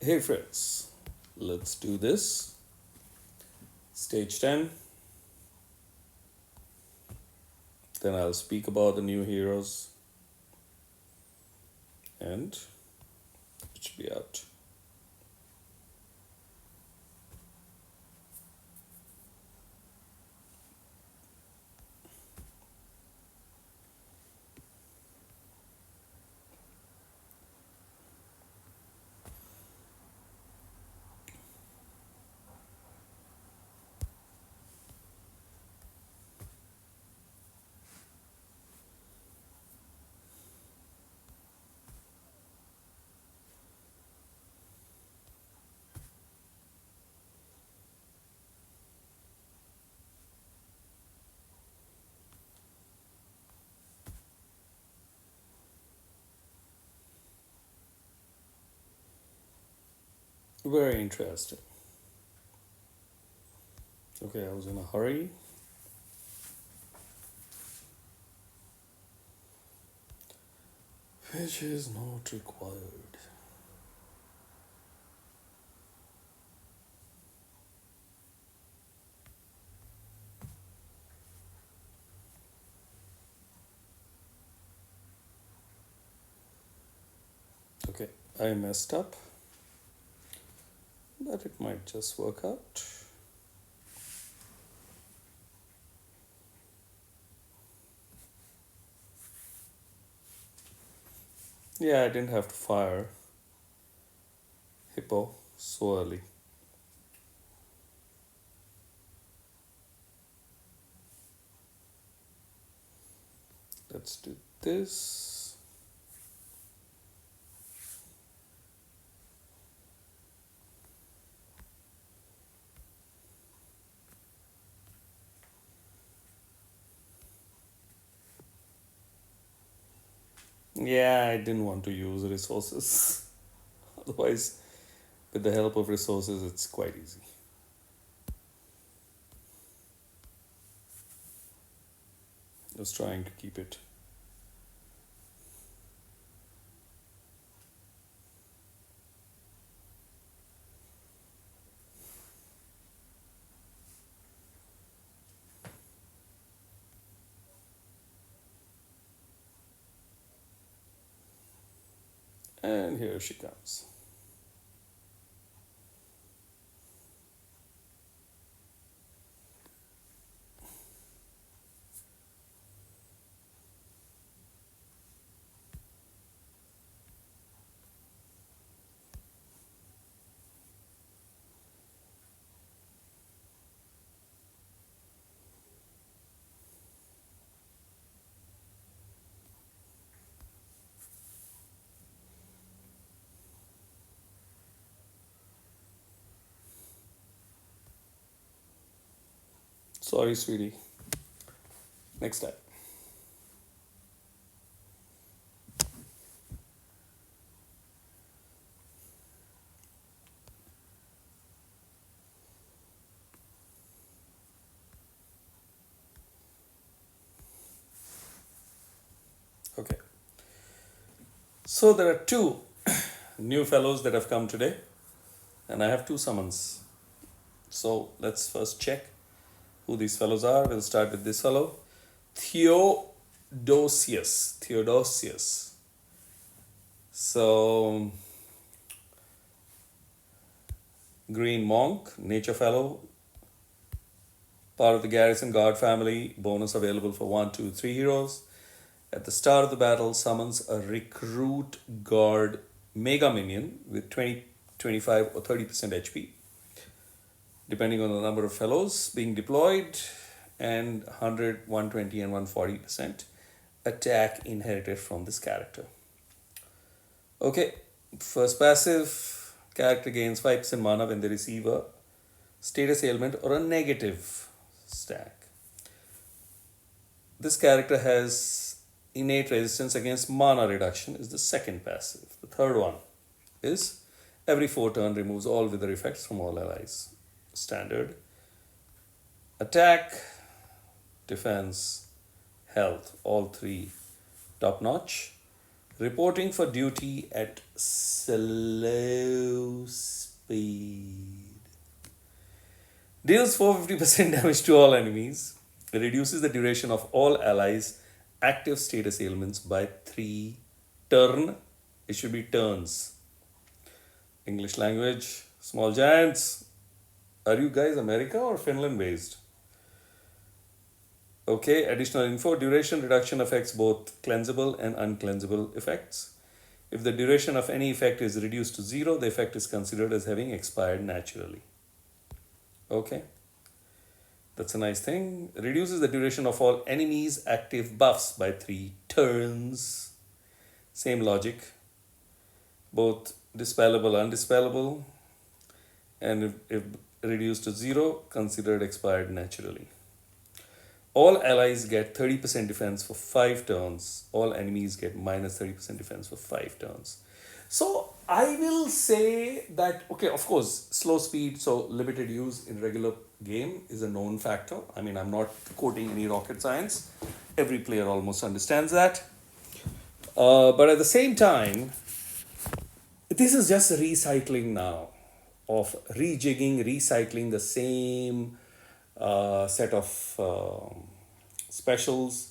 Hey friends, let's do this. Stage 10. Then I'll speak about the new heroes and it should be out. Very interesting. Okay, I was in a hurry. Which is not required. Okay, I messed up, but it might just work out. Yeah, I didn't have to fire Hippo so early. Let's do this. Yeah, I didn't want to use resources. Otherwise, with the help of resources, it's quite easy. I was trying to keep it. And here she comes. Sorry, sweetie. Next time. Okay. So there are two new fellows that have come today, and I have two summons. So let's first check who these fellows are. We'll start with this fellow, Theodosius. Theodosius. So, Green Monk, Nature Fellow, part of the Garrison Guard family, bonus available for 1, 2, 3 heroes. At the start of the battle, summons a recruit guard mega minion with 20, 25, or 30% HP, depending on the number of fellows being deployed, and 100, 120, and 140% attack inherited from this character. Okay, first passive, character gains 5% mana when they receive a status ailment or a negative stack. This character has innate resistance against mana reduction is the second passive. The third one is every 4 turn removes all wither effects from all allies. Standard. Attack, defense, health, all three top notch. Reporting for duty at slow speed. Deals 450% damage to all enemies. Reduces the duration of all allies' active status ailments by 3 turn. It should be turns. English language. Small giants. Are you guys America or Finland based? Okay, additional info. Duration reduction affects both cleansable and uncleansable effects. If the duration of any effect is reduced to 0, the effect is considered as having expired naturally. Okay, that's a nice thing. Reduces the duration of all enemies' active buffs by 3 turns. Same logic. Both dispellable, undispellable. And if reduced to 0, considered expired naturally. All allies get 30% defense for 5 turns. All enemies get minus 30% defense for 5 turns. So I will say that, okay, of course, slow speed, so limited use in regular game is a known factor. I mean, I'm not quoting any rocket science. Every player almost understands that. But at the same time, this is just recycling now of rejigging, recycling the same set of specials.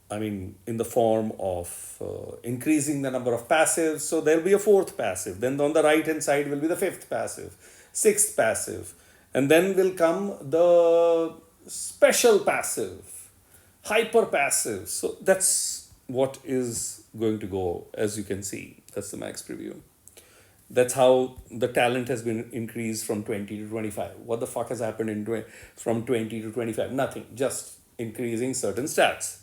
I mean, in the form of increasing the number of passives. So there'll be a 4th passive. Then on the right hand side will be the 5th passive, 6th passive. And then will come the special passive, hyper passive. So that's what is going to go, as you can see. That's the max preview. That's how the talent has been increased from 20 to 25. What the fuck has happened from 20 to 25? Nothing, just increasing certain stats.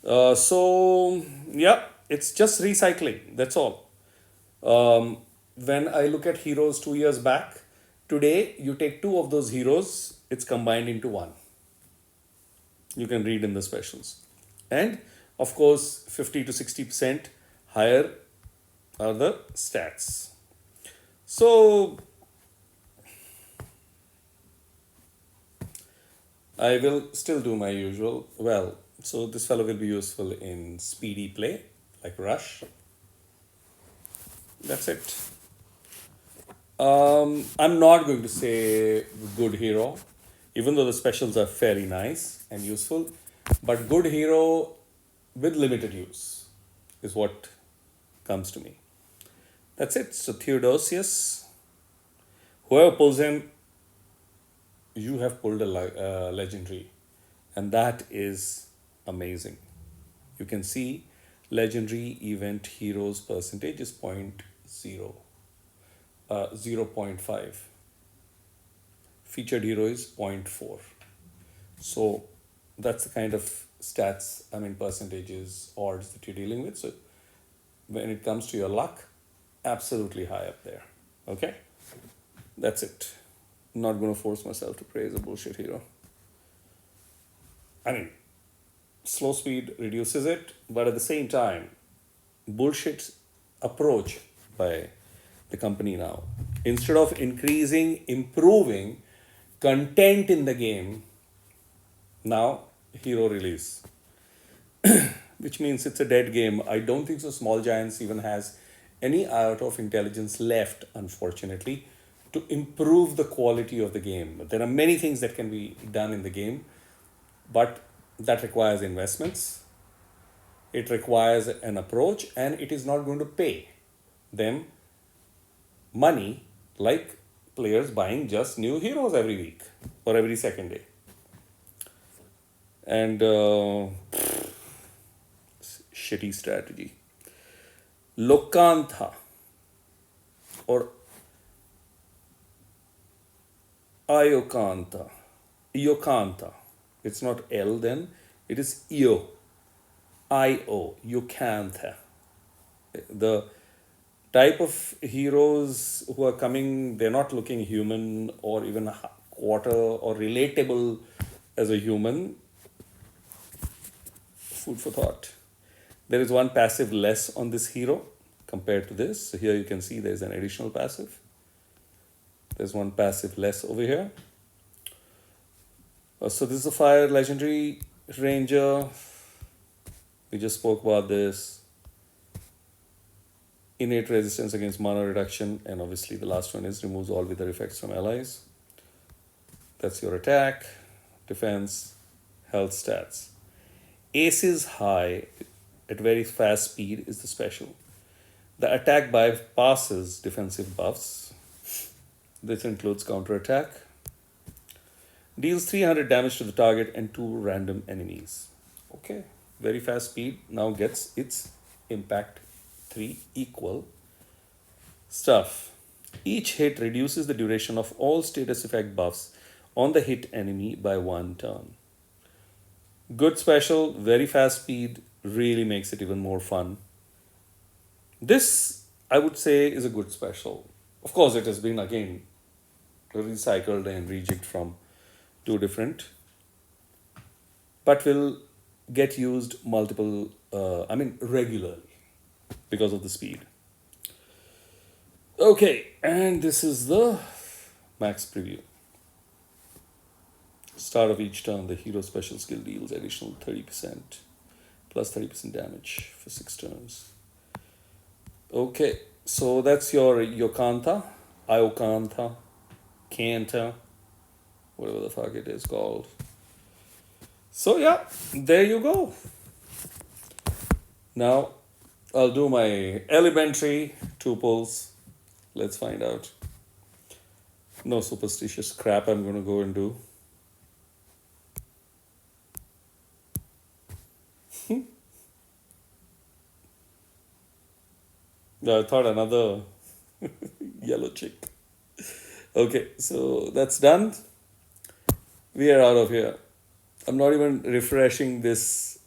So, yeah, it's just recycling. That's all. When I look at heroes 2 years back, today you take 2 of those heroes, it's combined into 1. You can read in the specials. And of course, 50 to 60% higher are the stats. So I will still do my usual. Well, so this fellow will be useful in speedy play, like Rush. That's it. I'm not going to say good hero, even though the specials are fairly nice and useful. But good hero with limited use is what comes to me. That's it. So Theodosius, whoever pulls him, you have pulled a legendary, and that is amazing. You can see legendary event heroes percentage is 0.5. Featured hero is 0.4. So that's the kind of stats, I mean percentages, odds that you're dealing with. So when it comes to your luck, absolutely high up there. Okay, that's it. I'm not going to force myself to praise a bullshit hero. I mean, slow speed reduces it, but at the same time, bullshit approach by the company now, instead of increasing, improving content in the game, now hero release, which means it's a dead game. I don't think so Small Giants even has any iota of intelligence left, unfortunately, to improve the quality of the game. There are many things that can be done in the game, but that requires investments. It requires an approach, and it is not going to pay them money like players buying just new heroes every week or every second day. And shitty strategy. Iocantha or Iocantha. Iocantha. It's not L then, it is Io. I-O. Iocantha. The type of heroes who are coming, they're not looking human or even a quarter or relatable as a human. Food for thought. There is one passive less on this hero compared to this. So here you can see there's an additional passive. There's one passive less over here. So this is a fire legendary ranger. We just spoke about this. innate resistance against mana reduction, and obviously the last one is removes all wither effects from allies. That's your attack, defense, health stats. Ace is high at very fast speed is the special. The attack bypasses defensive buffs. This includes counterattack. Deals 300 damage to the target and 2 random enemies. Okay, very fast speed now gets its impact 3 equal stuff. Each hit reduces the duration of all status effect buffs on the hit enemy by 1 turn. Good special, very fast speed, really makes it even more fun. This, I would say, is a good special. Of course, it has been again recycled and rejigged from 2 different, but will get used regularly because of the speed. Okay, and this is the max preview. Start of each turn, the hero special skill deals additional 30% plus 30% damage for 6 turns. Okay, so that's your Iocantha, Canta, whatever the fuck it is called. So yeah, there you go. Now, I'll do my elementary tuples. Let's find out. No superstitious crap I'm going to go and do. I thought another yellow chick. Okay, so that's done. We are out of here. I'm not even refreshing this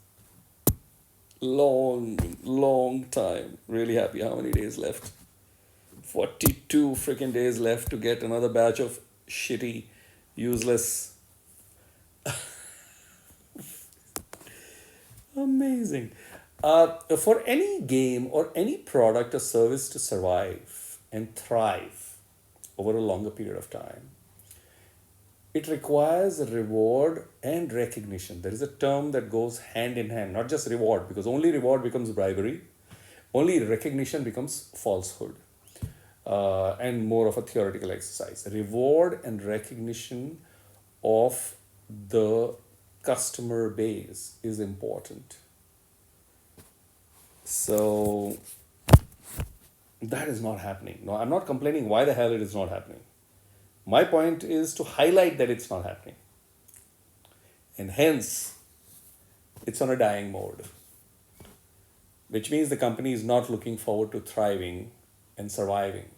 long time. Really happy. How many days left? 42 freaking days left to get another batch of shitty, useless. Amazing. For any game or any product or service to survive and thrive over a longer period of time, it requires reward and recognition. There is a term that goes hand in hand, not just reward, because only reward becomes bribery, only recognition becomes falsehood, and more of a theoretical exercise. Reward and recognition of the customer base is important. So that is not happening. No, I'm not complaining why the hell it is not happening. My point is to highlight that it's not happening. And hence, it's on a dying mode. Which means the company is not looking forward to thriving and surviving.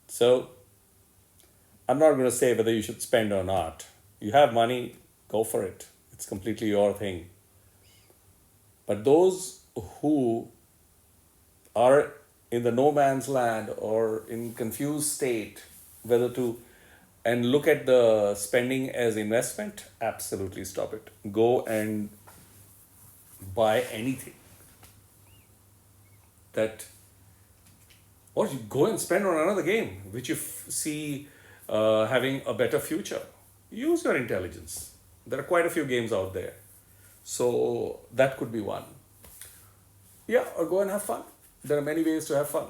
So, I'm not going to say whether you should spend or not. You have money, go for it. It's completely your thing. But those who are in the no man's land or in confused state, whether to and look at the spending as investment, absolutely stop it. Go and buy anything or you go and spend on another game which you see having a better future. Use your intelligence. There are quite a few games out there. So that could be one. Yeah, or go and have fun. There are many ways to have fun.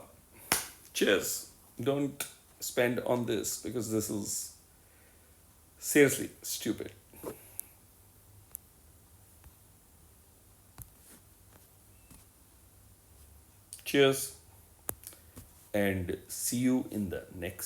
Cheers. Don't spend on this because this is seriously stupid. Cheers. And see you in the next